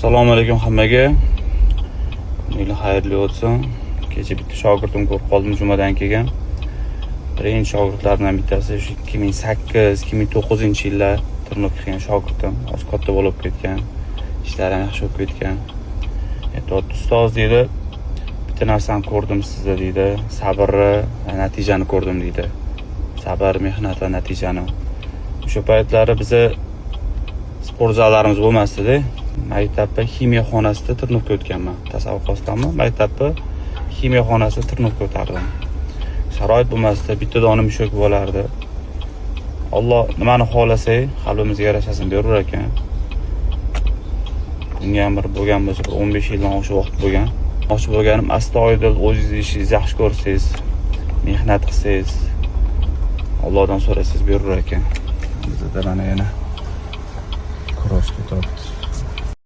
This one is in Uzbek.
Assalomu alaykum hammaga. Kuninglar xayrli bo'lsin. Kecha bitta shogirdim ko'rib qoldim jumadan kelgan. Birinchi shogirdlardan bittasi 2008-2009-yillar Tirnoqqa kelgan shogirdim. Hozir katta bo'lib ketgan. Ishlari yaxshi bo'lib ketgan. Ustoz deydi, bitta narsani ko'rdim sizda deydi. Sabrni va natijani ko'rdim deydi. Sabr, mehnat va natijani. O'sha paytlari biza sport zallarimiz bo'lmasdi-da. Maktabda ximiya xonasida Tirnoqqa o'tganman. Tasavvur qilasizlarmi? Maktabda ximiya xonasida Tirnoqqa o'tardim. Sharoit bo'lmasdi, bitta dona mushak bo'lardi. Alloh nimani xohlasa, qalbimizga yarashasini berar ekan. Bunga ham bir bo'lgan bo'lsa, 15 yildan oshiq vaqt bo'lgan. Moqchi bo'lganim astoydil o'zingizni ishingizni yaxshi ko'rsangiz, mehnat qilsangiz, Allohdan so'rasangiz berar ekan. Bizda mana yana cross ketyapti.